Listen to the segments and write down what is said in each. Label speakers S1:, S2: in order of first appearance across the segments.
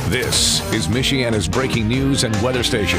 S1: This is Michiana's breaking news and weather station.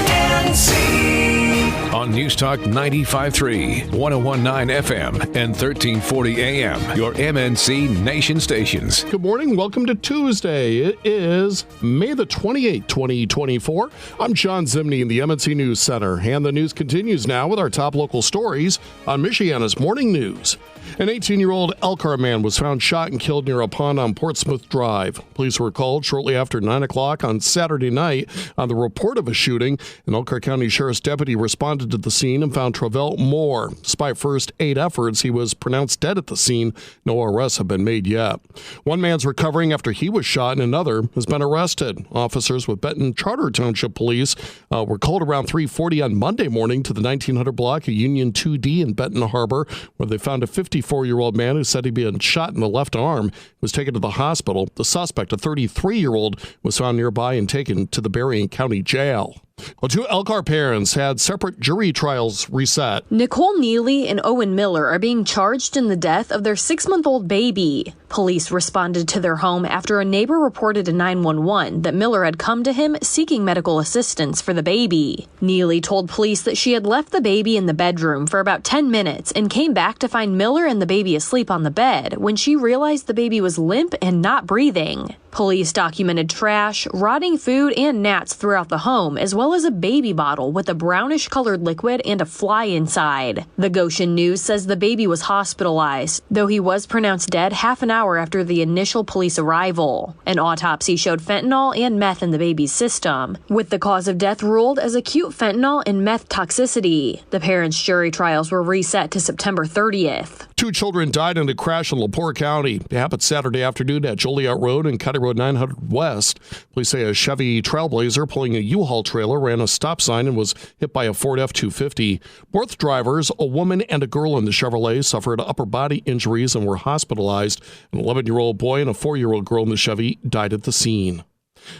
S2: MNC.
S1: On News Talk 95.3, 101.9 FM, and 1340 AM, your MNC nation stations.
S3: Good morning. Welcome to Tuesday. It is May the 28th, 2024. I'm John Zimney in the MNC News Center, and the news continues now with our top local stories on Michiana's Morning News. An 18-year-old Elkhart man was found shot and killed near a pond on Portsmouth Drive. Police were called shortly after 9 o'clock on Saturday night on the report of a shooting. An Elkhart County Sheriff's deputy responded to the scene and found Travell Moore. Despite first aid efforts, he was pronounced dead at the scene. No arrests have been made yet. One man's recovering after he was shot and another has been arrested. Officers with Benton Charter Township Police were called around 3:40 on Monday morning to the 1900 block of Union 2D in Benton Harbor, where they found a 54-year-old man who said he'd been shot in the left arm, was taken to the hospital. The suspect, a 33-year-old, was found nearby and taken to the Berrien County Jail. Well, two Elkhart parents had separate jury trials reset.
S4: Nicole Neely and Owen Miller are being charged in the death of their 6-month-old baby. Police responded to their home after a neighbor reported to 911 that Miller had come to him seeking medical assistance for the baby. Neely told police that she had left the baby in the bedroom for about 10 minutes and came back to find Miller and the baby asleep on the bed when she realized the baby was limp and not breathing. Police documented trash, rotting food, and gnats throughout the home, as well as a baby bottle with a brownish-colored liquid and a fly inside. The Goshen News says the baby was hospitalized, though he was pronounced dead half an hour after the initial police arrival. An autopsy showed fentanyl and meth in the baby's system, with the cause of death ruled as acute fentanyl and meth toxicity. The parents' jury trials were reset to September 30th.
S3: Two children died in a crash in LaPorte County. It happened Saturday afternoon at Joliet Road and County Road 900 West. Police say a Chevy Trailblazer pulling a U-Haul trailer ran a stop sign and was hit by a Ford F-250. Both drivers, a woman and a girl in the Chevrolet, suffered upper body injuries and were hospitalized. An 11-year-old boy and a 4-year-old girl in the Chevy died at the scene.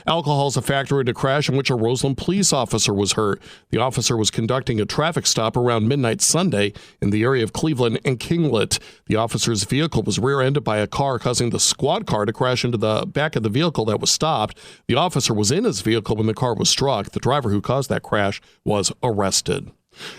S3: Alcohol is a factor in a crash in which a Roseland police officer was hurt. The officer was conducting a traffic stop around midnight Sunday in the area of Cleveland and Kinglet. The officer's vehicle was rear-ended by a car, causing the squad car to crash into the back of the vehicle that was stopped. The officer was in his vehicle when the car was struck. The driver who caused that crash was arrested.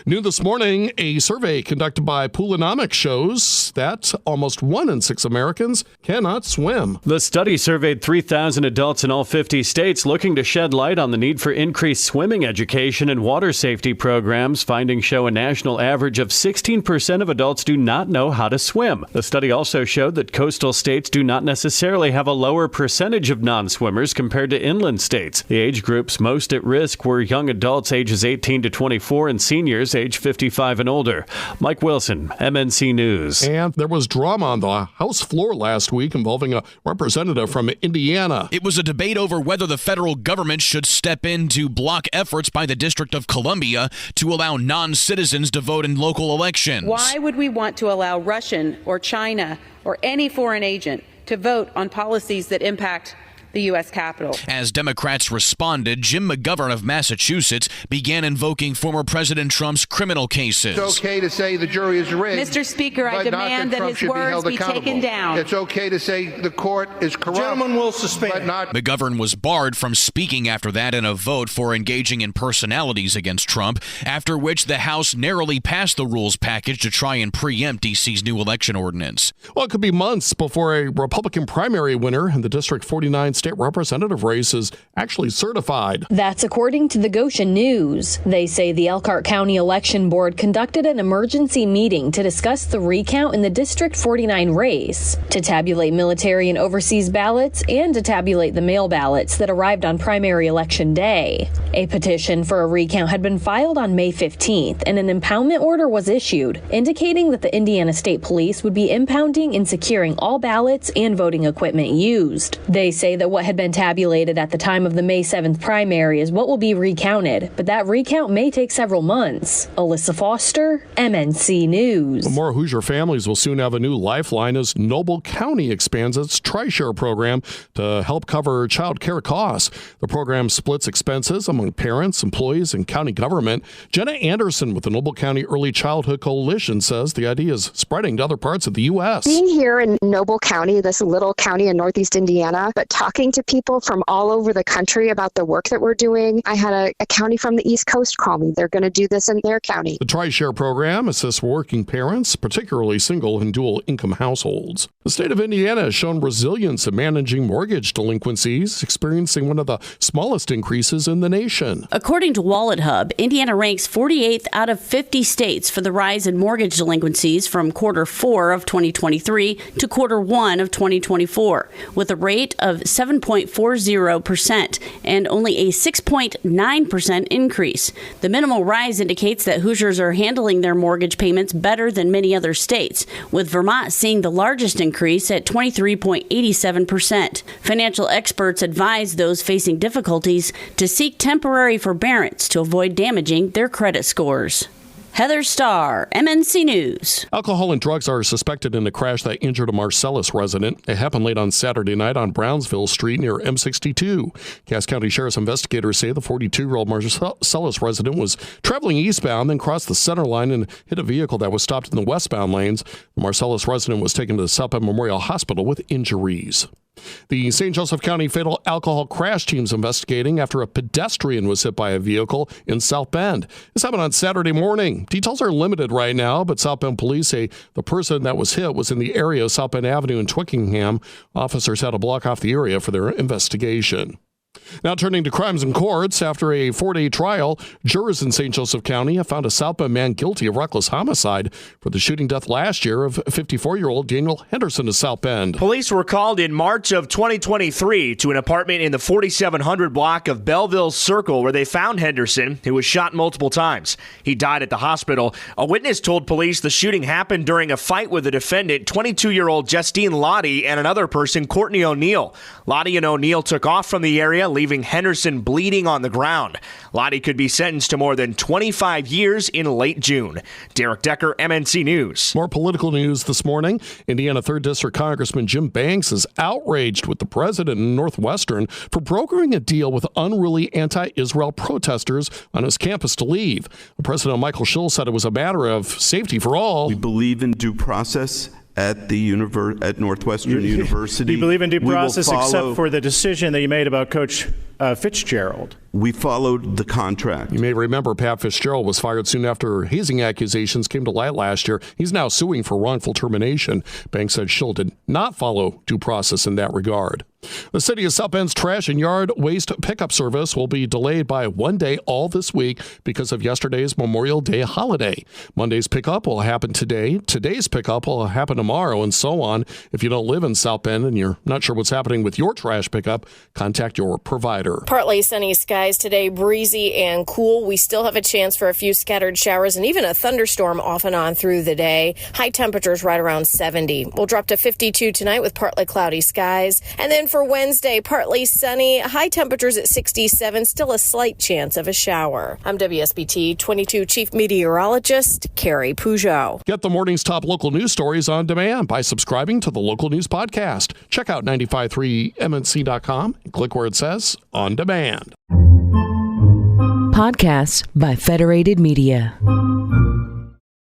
S3: New this morning, a survey conducted by Poolonomics shows that almost 1 in 6 Americans cannot swim.
S5: The study surveyed 3,000 adults in all 50 states, looking to shed light on the need for increased swimming education and water safety programs. Findings show a national average of 16% of adults do not know how to swim. The study also showed that coastal states do not necessarily have a lower percentage of non-swimmers compared to inland states. The age groups most at risk were young adults ages 18 to 24 and seniors age 55 and older. Mike Wilson, MNC News.
S3: And there was drama on the House floor last week involving a representative from Indiana.
S6: It was a debate over whether the federal government should step in to block efforts by the District of Columbia to allow non-citizens to vote in local elections.
S7: Why would we want to allow Russian or China or any foreign agent to vote on policies that impact the U.S. Capitol?
S6: As Democrats responded, Jim McGovern of Massachusetts began invoking former President Trump's criminal cases.
S8: It's okay to say the jury is rigged.
S7: Mr. Speaker, I demand that his words be taken down.
S8: It's okay to say the court is corrupt.
S9: Gentlemen will suspend.
S8: But not.
S6: McGovern was barred from speaking after that in a vote for engaging in personalities against Trump, after which the House narrowly passed the rules package to try and preempt D.C.'s new election ordinance.
S3: Well, it could be months before a Republican primary winner in the District 49 state representative race is actually certified.
S4: That's according to the Goshen News. They say the Elkhart County Election Board conducted an emergency meeting to discuss the recount in the District 49 race, to tabulate military and overseas ballots, and to tabulate the mail ballots that arrived on primary election day. A petition for a recount had been filed on May 15th, and an impoundment order was issued, indicating that the Indiana State Police would be impounding and securing all ballots and voting equipment used. They say that what had been tabulated at the time of the May 7th primary is what will be recounted, but that recount may take several months. Alyssa Foster, MNC News.
S3: More Hoosier families will soon have a new lifeline as Noble County expands its TriShare program to help cover child care costs. The program splits expenses among parents, employees, and county government. Jenna Anderson with the Noble County Early Childhood Coalition says the idea is spreading to other parts of the U.S.
S10: Being here in Noble County, this little county in northeast Indiana, but talking
S2: talking to people from all over the country about the work that we're doing. I had a county from the East Coast call me. They're going to do this in their county.
S3: The TriShare program assists working parents, particularly single and dual income households. The state of Indiana has shown resilience in managing mortgage delinquencies, experiencing one of the smallest increases in the nation.
S9: According to Wallet Hub, Indiana ranks 48th out of 50 states for the rise in mortgage delinquencies from quarter 4 of 2023 to quarter 1 of 2024, with a rate of 7.40% and only a 6.9% increase. The minimal rise indicates that Hoosiers are handling their mortgage payments better than many other states, with Vermont seeing the largest increase at 23.87%. Financial experts advise those facing difficulties to seek temporary forbearance to avoid damaging their credit scores. Heather Starr, MNC News.
S3: Alcohol and drugs are suspected in a crash that injured a Marcellus resident. It happened late on Saturday night on Brownsville Street near M62. Cass County Sheriff's investigators say the 42-year-old Marcellus resident was traveling eastbound, then crossed the center line and hit a vehicle that was stopped in the westbound lanes. The Marcellus resident was taken to the South Bend Memorial Hospital with injuries. The St. Joseph County Fatal Alcohol Crash Team's investigating after a pedestrian was hit by a vehicle in South Bend. This happened on Saturday morning. Details are limited right now, but South Bend police say the person that was hit was in the area of South Bend Avenue in Twickenham. Officers had to block off the area for their investigation. Now turning to crimes in courts, after a 4-day trial, jurors in St. Joseph County have found a South Bend man guilty of reckless homicide for the shooting death last year of 54-year-old Daniel Henderson of South Bend.
S10: Police were called in March of 2023 to an apartment in the 4700 block of Belleville Circle where they found Henderson, who was shot multiple times. He died at the hospital. A witness told police the shooting happened during a fight with the defendant, 22-year-old Justine Lottie, and another person, Courtney O'Neill. Lottie and O'Neill took off from the area, leaving Henderson bleeding on the ground. Lottie could be sentenced to more than 25 years in late June. Derek Decker, MNC News.
S3: More political news this morning. Indiana 3rd District Congressman Jim Banks is outraged with the president in Northwestern for brokering a deal with unruly anti-Israel protesters on his campus to leave. President Michael Schill said it was a matter of safety for all.
S11: We believe in due process at the at Northwestern University.
S12: You believe in due process except for the decision that you made about Coach Fitzgerald?
S11: We followed the contract.
S3: You may remember Pat Fitzgerald was fired soon after hazing accusations came to light last year. He's now suing for wrongful termination. Banks said Schill did not follow due process in that regard. The city of South Bend's trash and yard waste pickup service will be delayed by 1 day all this week because of yesterday's Memorial Day holiday. Monday's pickup will happen today. Today's pickup will happen tomorrow, and so on. If you don't live in South Bend and you're not sure what's happening with your trash pickup, contact your provider.
S13: Partly sunny skies today, breezy and cool. We still have a chance for a few scattered showers and even a thunderstorm off and on through the day. High temperatures right around 70. We'll drop to 52 tonight with partly cloudy skies. And then for Wednesday, partly sunny, high temperatures at 67, still a slight chance of a shower. I'm WSBT 22 Chief Meteorologist Carrie Peugeot.
S3: Get the morning's top local news stories on demand by subscribing to the Local News Podcast. Check out 953mnc.com and click where it says On Demand.
S14: Podcasts by Federated Media.